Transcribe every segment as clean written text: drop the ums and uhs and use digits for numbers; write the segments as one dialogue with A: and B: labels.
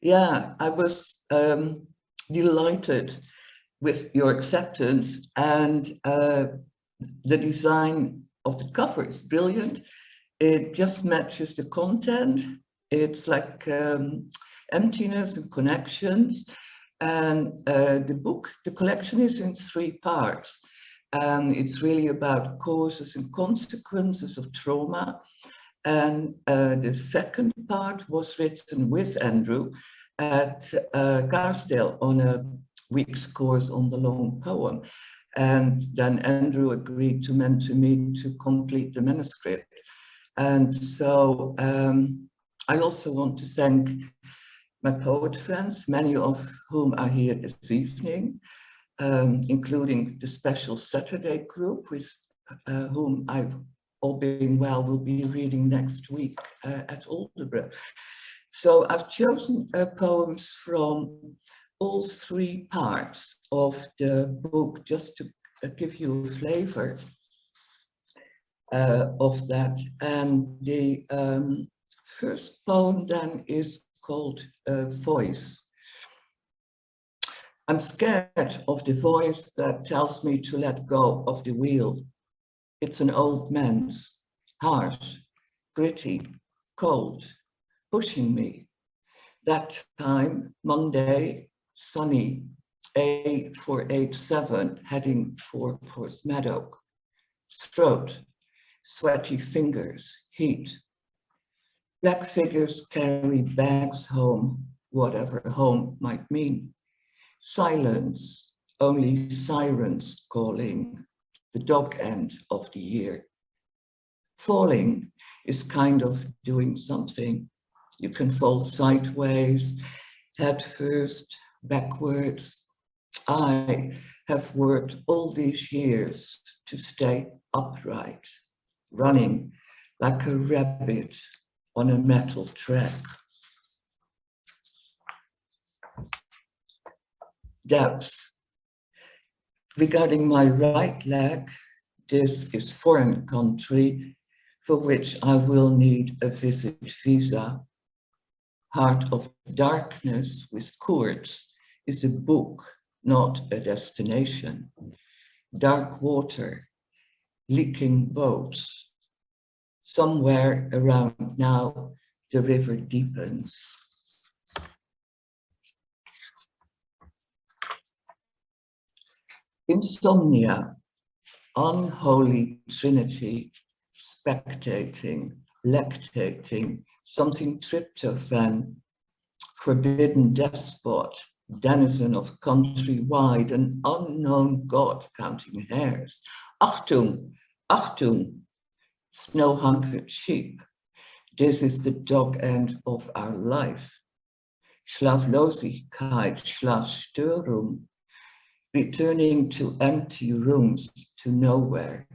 A: Yeah, I was delighted with your acceptance, and the design of the cover is brilliant. It just matches the content. It's like emptiness and connections. And the collection is in 3 parts. And it's really about causes and consequences of trauma. And the second part was written with Andrew at Garsdale on a week's course on the long poem. And then Andrew agreed to mentor me to complete the manuscript. And so I also want to thank my poet friends, many of whom are here this evening, including the special Saturday group with whom I've, all being well, will be reading next week at Aldeburgh. So I've chosen poems from all 3 parts of the book just to give you a flavor of that. And the first poem then is called Voice. I'm scared of the voice that tells me to let go of the wheel. It's an old man's, harsh, gritty, cold, pushing me. That time, Monday, sunny, A487, heading for Portsmeadow. Throat, sweaty fingers, heat. Black figures carry bags home, whatever home might mean. Silence, only sirens calling, the dog end of the year. Falling is kind of doing something. You can fall sideways, head first, backwards. I have worked all these years to stay upright, running like a rabbit on a metal track. Depth. Regarding my right leg, this is foreign country for which I will need a visit visa. Heart of Darkness with Courts is a book, not a destination. Dark water, leaking boats. Somewhere around now, the river deepens. Insomnia, unholy trinity, spectating, lactating, something tryptophan, forbidden despot, denizen of countrywide, an unknown god counting hairs. Achtung, Achtung, snow-hunkered sheep. This is the dog end of our life. Schlaflosigkeit, Schlafstörung, returning to empty rooms, to nowhere.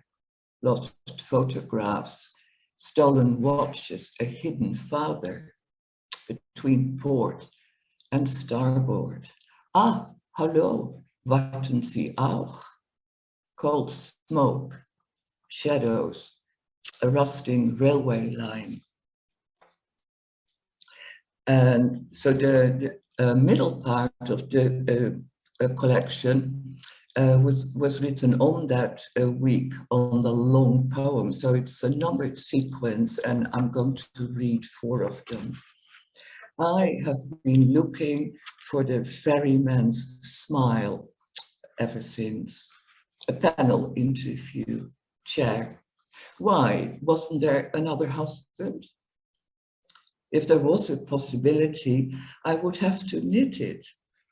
A: Lost photographs, stolen watches, a hidden father between port and starboard. Ah, hallo, warten Sie auch? Cold smoke, shadows, a rusting railway line. And so the middle part of the collection was written on that week on the long poem. So it's a numbered sequence, and I'm going to read 4 of them. I have been looking for the ferryman's smile ever since. A panel interview, chair. Why wasn't there another husband? If there was a possibility, I would have to knit it.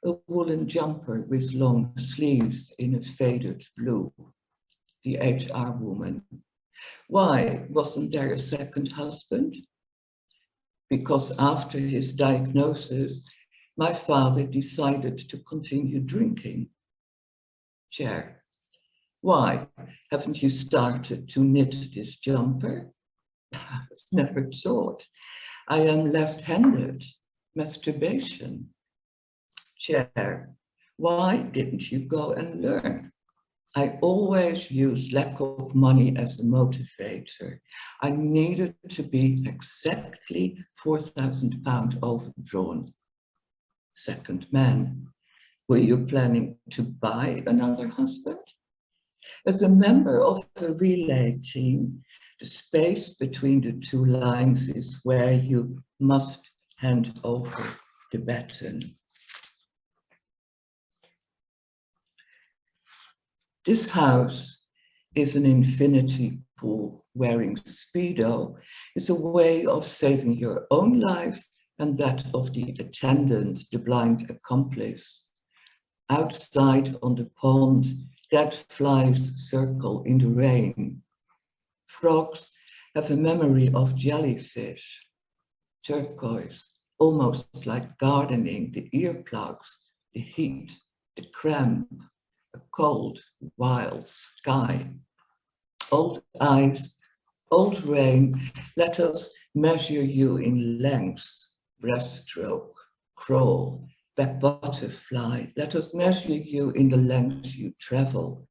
A: A woolen jumper with long sleeves in a faded blue. The HR woman. Why wasn't there a second husband? Because after his diagnosis, my father decided to continue drinking. Chair. Why haven't you started to knit this jumper? I was never taught. I am left-handed. Masturbation. Chair. Why didn't you go and learn? I always used lack of money as a motivator. I needed to be exactly £4,000 overdrawn. Second man, were you planning to buy another husband? As a member of a relay team, the space between the two lines is where you must hand over the baton. This house is an infinity pool. Wearing Speedo is a way of saving your own life and that of the attendant, the blind accomplice. Outside on the pond, dead flies circle in the rain. Frogs have a memory of jellyfish. Turquoise, almost like gardening, the earplugs, the heat, the cramp, a cold, wild sky. Old ice, old rain, let us measure you in lengths, breaststroke, crawl, back butterfly. Let us measure you in the lengths you travel,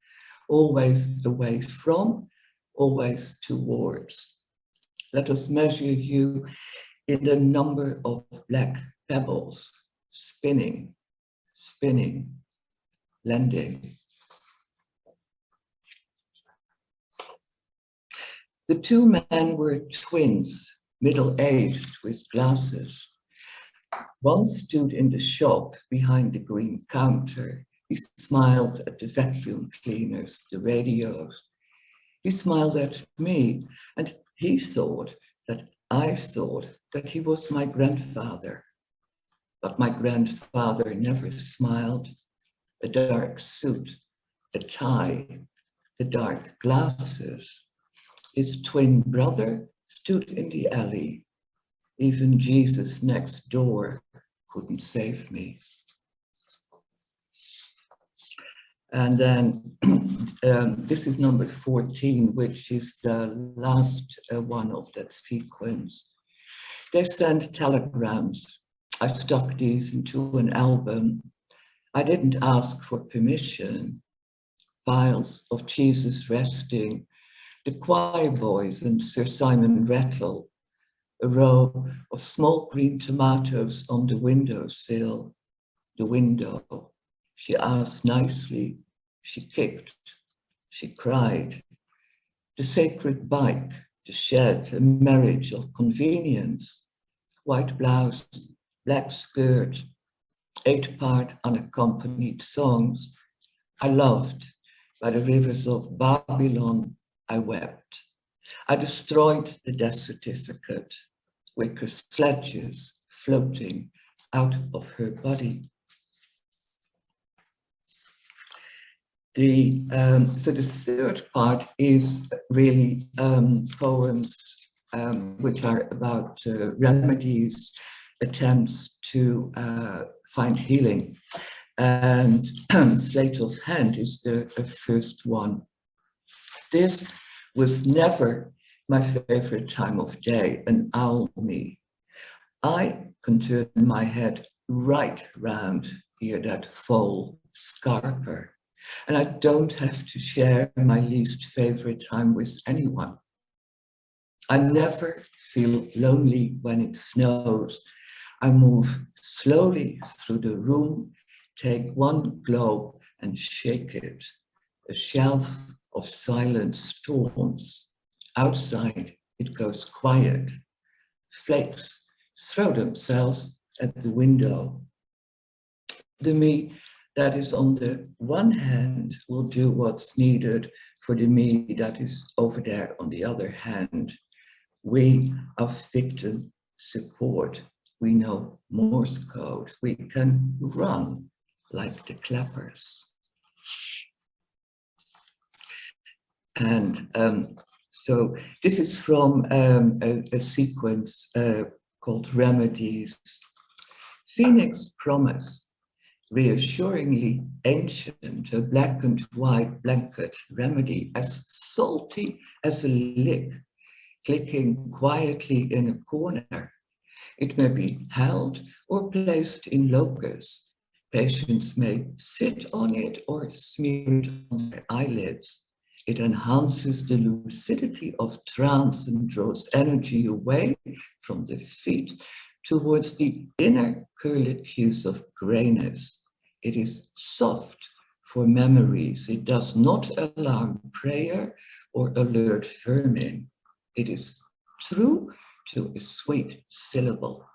A: always away from, always towards. Let us measure you in the number of black pebbles, spinning, spinning, lending. The two men were twins, middle-aged with glasses. One stood in the shop behind the green counter. He smiled at the vacuum cleaners, the radios. He smiled at me, and he thought that I thought that he was my grandfather. But my grandfather never smiled. A dark suit, a tie, the dark glasses. His twin brother stood in the alley. Even Jesus next door couldn't save me. And then this is number 14, which is the last one of that sequence. They sent telegrams. I stuck these into an album. I didn't ask for permission. Piles of Jesus resting, the choir boys and Sir Simon Rattle, a row of small green tomatoes on the windowsill. The window. She asked nicely, she kicked, she cried. The sacred bike, the shed, a marriage of convenience. White blouse, black skirt, 8-part unaccompanied songs. I loved. By the rivers of Babylon, I wept. I destroyed the death certificate, wicker sledges floating out of her body. So the third part is really poems which are about remedies, attempts to find healing. And Sleight of Hand is the first one. This was never my favorite time of day, an owl me. I can turn my head right round here, that foal scarper. And I don't have to share my least favorite time with anyone. I never feel lonely when it snows. I move slowly through the room, take one globe and shake it, a shelf of silent storms. Outside, it goes quiet. Flakes throw themselves at the window. The me that is on the one hand will do what's needed for the me that is over there on the other hand. We are victim support. We know Morse code. We can run like the clappers. And so this is from a sequence called Remedies. Phoenix Promise, reassuringly ancient, a black and white blanket remedy, as salty as a lick, clicking quietly in a corner. It may be held or placed in locus, Patients may sit on it or smear it on their eyelids. It enhances the lucidity of trance and draws energy away from the feet towards the inner curlicues of grayness. It is soft for memories. It does not alarm prayer or alert vermin. It is true to a sweet syllable.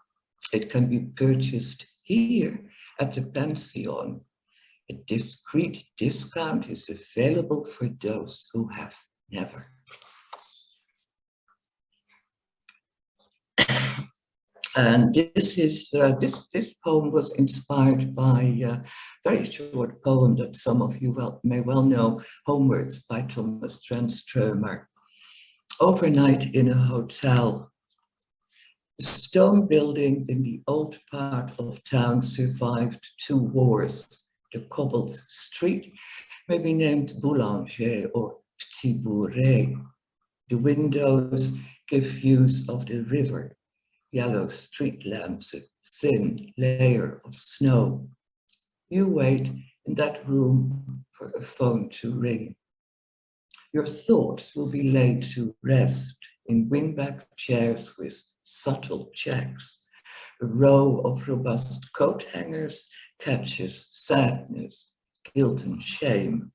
A: It can be purchased here at the Pantheon. A discreet discount is available for those who have never. And this poem was inspired by a very short poem that some of you may well know, Homewards by Thomas Tranströmer. Overnight in a hotel. The stone building in the old part of town survived 2 wars. The cobbled street may be named Boulanger or Petit Bourret. The windows give views of the river, yellow street lamps, a thin layer of snow. You wait in that room for a phone to ring. Your thoughts will be laid to rest in wingback chairs with subtle checks. A row of robust coat hangers catches sadness, guilt and shame.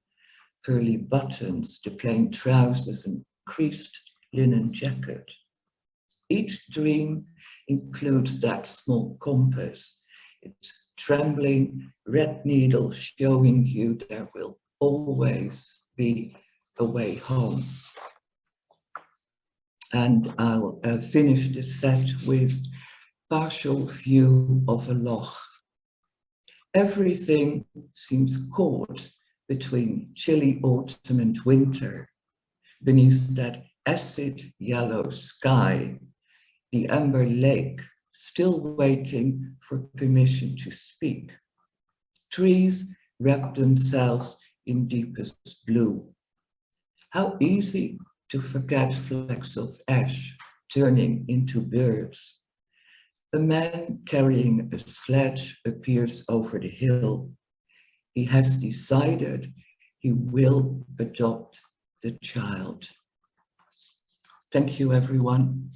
A: Pearly buttons, the plain trousers and creased linen jacket. Each dream includes that small compass, its trembling red needle showing you there will always be a way home. And I'll finish the set with partial view of a loch. Everything seems caught between chilly autumn and winter. Beneath that acid yellow sky, the amber lake still waiting for permission to speak. Trees wrap themselves in deepest blue. How easy to forget flecks of ash turning into birds. A man carrying a sledge appears over the hill. He has decided he will adopt the child. Thank you, everyone.